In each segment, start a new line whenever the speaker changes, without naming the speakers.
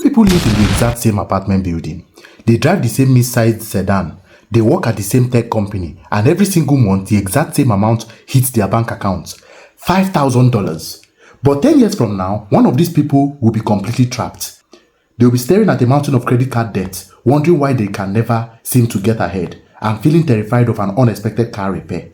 people live in the exact same apartment building. They drive the same mid-sized sedan. They work at the same tech company, and every single month, the exact same amount hits their bank account, $5,000. But 10 years from now, one of these people will be completely trapped. They'll be staring at a mountain of credit card debt, wondering why they can never seem to get ahead, and feeling terrified of an unexpected car repair.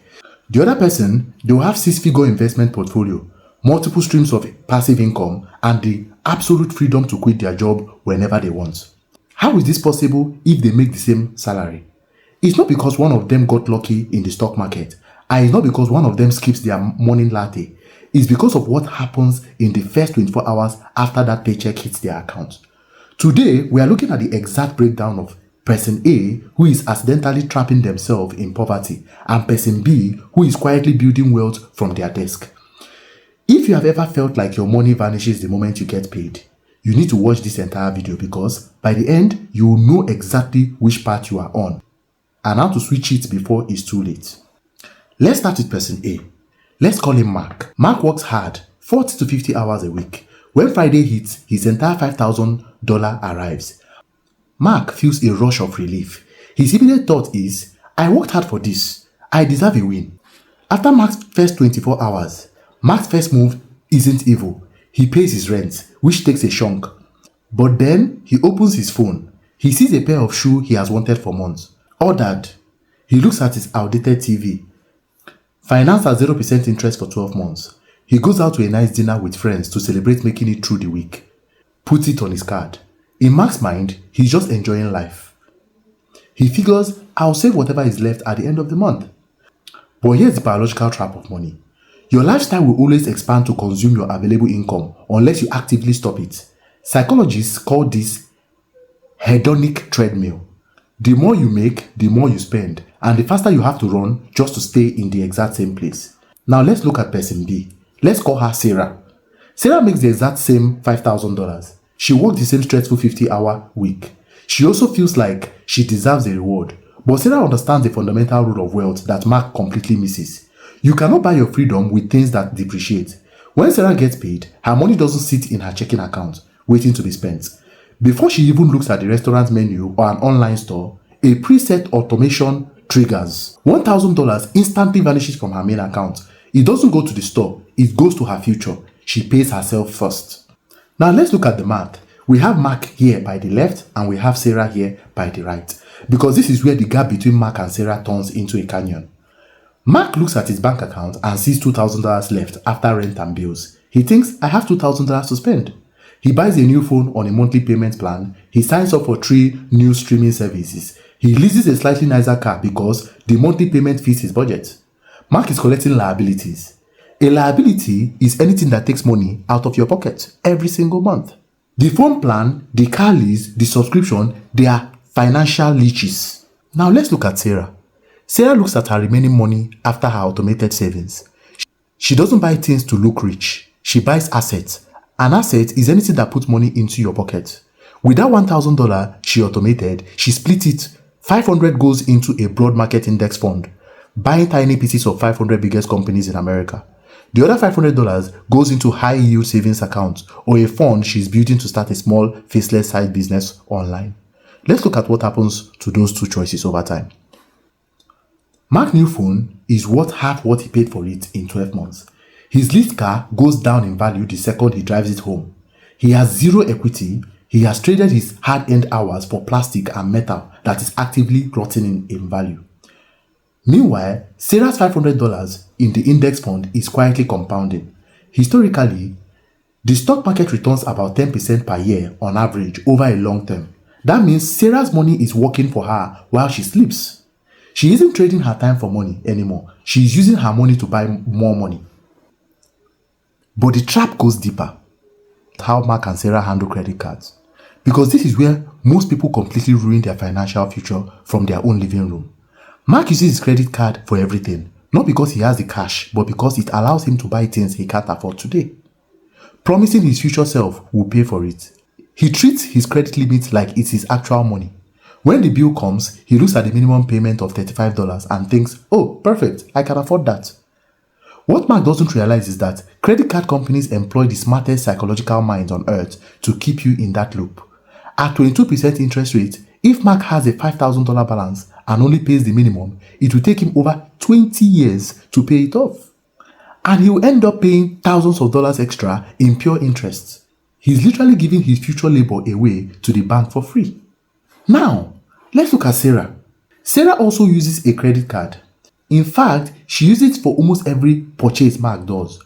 The other person, they'll have 6-figure investment portfolio, multiple streams of passive income, and the absolute freedom to quit their job whenever they want. How is this possible if they make the same salary? It's not because one of them got lucky in the stock market, and it's not because one of them skips their morning latte. It's because of what happens in the first 24 hours after that paycheck hits their account. Today, we are looking at the exact breakdown of person A, who is accidentally trapping themselves in poverty, and person B, who is quietly building wealth from their desk. If you have ever felt like your money vanishes the moment you get paid, you need to watch this entire video, because by the end, you will know exactly which part you are on and how to switch it before it's too late. Let's start with person A. Let's call him Mark. Mark works hard, 40 to 50 hours a week. When Friday hits, his entire $5,000 arrives. Mark feels a rush of relief. His immediate thought is, I worked hard for this. I deserve a win. After Mark's first 24 hours, Mark's first move isn't evil. He pays his rent, which takes a chunk. But then he opens his phone. He sees a pair of shoes he has wanted for months. Ordered. He looks at his outdated TV. Financed at 0% interest for 12 months. He goes out to a nice dinner with friends to celebrate making it through the week. Puts it on his card. In Mark's mind, he's just enjoying life. He figures, I'll save whatever is left at the end of the month. But here's the biological trap of money. Your lifestyle will always expand to consume your available income unless you actively stop it. Psychologists call this hedonic treadmill. The more you make, the more you spend, and the faster you have to run just to stay in the exact same place. Now let's look at person B. Let's call her Sarah. Sarah makes the exact same $5,000. She works the same stressful 50-hour week. She also feels like she deserves a reward. But Sarah understands the fundamental rule of wealth that Mark completely misses. You cannot buy your freedom with things that depreciate. When Sarah gets paid, her money doesn't sit in her checking account, waiting to be spent. Before she even looks at the restaurant menu or an online store, a preset automation triggers. $1,000 instantly vanishes from her main account. It doesn't go to the store, it goes to her future. She pays herself first. Now let's look at the math. We have Mark here by the left and we have Sarah here by the right, because this is where the gap between Mark and Sarah turns into a canyon. Mark looks at his bank account and sees $2,000 left after rent and bills. He thinks, I have $2,000 to spend. He buys a new phone on a monthly payment plan. He signs up for 3 new streaming services. He leases a slightly nicer car because the monthly payment fits his budget. Mark is collecting liabilities. A liability is anything that takes money out of your pocket every single month. The phone plan, the car lease, the subscription, they are financial leeches. Now let's look at Sarah. Sarah looks at her remaining money after her automated savings. She doesn't buy things to look rich. She buys assets. An asset is anything that puts money into your pocket. With that $1,000 she automated, she split it. $500 goes into a broad market index fund, buying tiny pieces of 500 biggest companies in America. The other $500 goes into high yield savings accounts or a fund she's building to start a small faceless side business online. Let's look at what happens to those two choices over time. Mark's new phone is worth half what he paid for it in 12 months. His leased car goes down in value the second he drives it home. He has zero equity. He has traded his hard-earned hours for plastic and metal that is actively rotting in value. Meanwhile, Sarah's $500 in the index fund is quietly compounding. Historically, the stock market returns about 10% per year on average over a long term. That means Sarah's money is working for her while she sleeps. She isn't trading her time for money anymore. She is using her money to buy more money. But the trap goes deeper. How Mark and Sarah handle credit cards. Because this is where most people completely ruin their financial future from their own living room. Mark uses his credit card for everything, not because he has the cash, but because it allows him to buy things he can't afford today, promising his future self will pay for it. He treats his credit limit like it's his actual money. When the bill comes, he looks at the minimum payment of $35 and thinks, oh, perfect, I can afford that. What Mark doesn't realize is that credit card companies employ the smartest psychological minds on earth to keep you in that loop. At 22% interest rate, if Mark has a $5,000 balance and only pays the minimum, it will take him over 20 years to pay it off. And he will end up paying thousands of dollars extra in pure interest. He's literally giving his future labor away to the bank for free. Now, let's look at Sarah. Sarah also uses a credit card. In fact, she uses it for almost every purchase Mark does.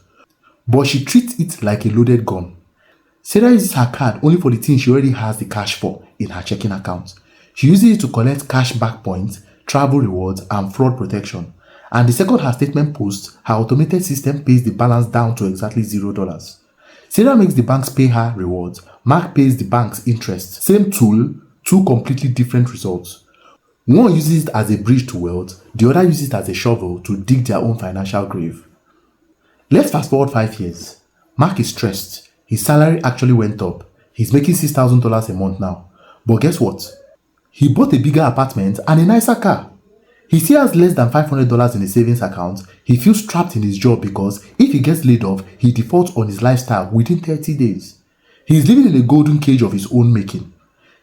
But she treats it like a loaded gun. Sarah uses her card only for the things she already has the cash for in her checking account. She uses it to collect cash back points, travel rewards, and fraud protection. And the second her statement posts, her automated system pays the balance down to exactly $0. Sarah makes the banks pay her rewards. Mark pays the bank's interest. Same tool, two completely different results. One uses it as a bridge to wealth, the other uses it as a shovel to dig their own financial grave. Let's fast forward 5 years. Mark is stressed. His salary actually went up. He's making $6,000 a month now. But guess what? He bought a bigger apartment and a nicer car. He still has less than $500 in his savings account. He feels trapped in his job because if he gets laid off, he defaults on his lifestyle within 30 days. He is living in a golden cage of his own making.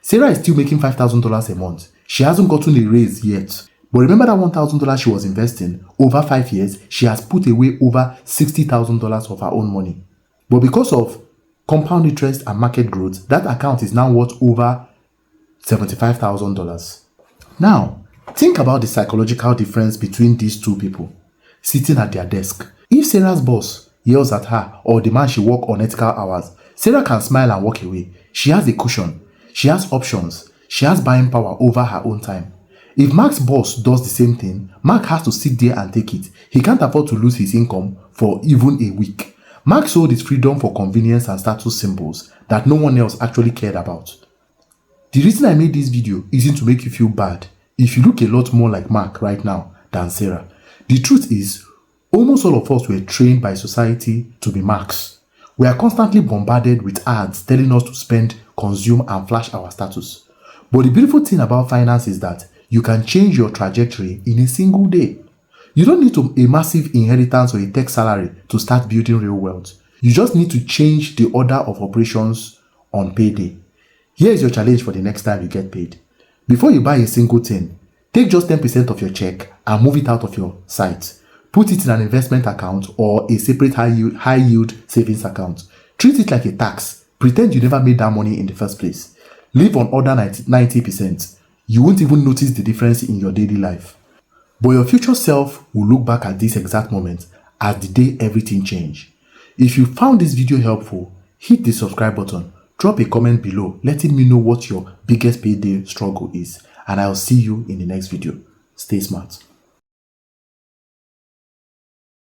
Sarah is still making $5,000 a month. She hasn't gotten a raise yet. But remember that $1,000 she was investing? Over 5 years, she has put away over $60,000 of her own money. But because of compound interest and market growth, that account is now worth over $75,000. Now, think about the psychological difference between these two people sitting at their desk. If Sarah's boss yells at her or demands she work unethical hours, Sarah can smile and walk away. She has a cushion. She has options. She has buying power over her own time. If Mark's boss does the same thing, Mark has to sit there and take it. He can't afford to lose his income for even a week. Mark sold his freedom for convenience and status symbols that no one else actually cared about. The reason I made this video isn't to make you feel bad if you look a lot more like Mark right now than Sarah. The truth is, almost all of us were trained by society to be Marks. We are constantly bombarded with ads telling us to spend, consume, and flash our status. But the beautiful thing about finance is that you can change your trajectory in a single day. You don't need a massive inheritance or a tech salary to start building real wealth. You just need to change the order of operations on payday. Here is your challenge for the next time you get paid. Before you buy a single thing, take just 10% of your check and move it out of your site. Put it in an investment account or a separate high yield savings account. Treat it like a tax. Pretend you never made that money in the first place. Live on other 90%. You won't even notice the difference in your daily life. But your future self will look back at this exact moment as the day everything changed. If you found this video helpful, hit the subscribe button. Drop a comment below letting me know what your biggest payday struggle is. And I'll see you in the next video. Stay smart.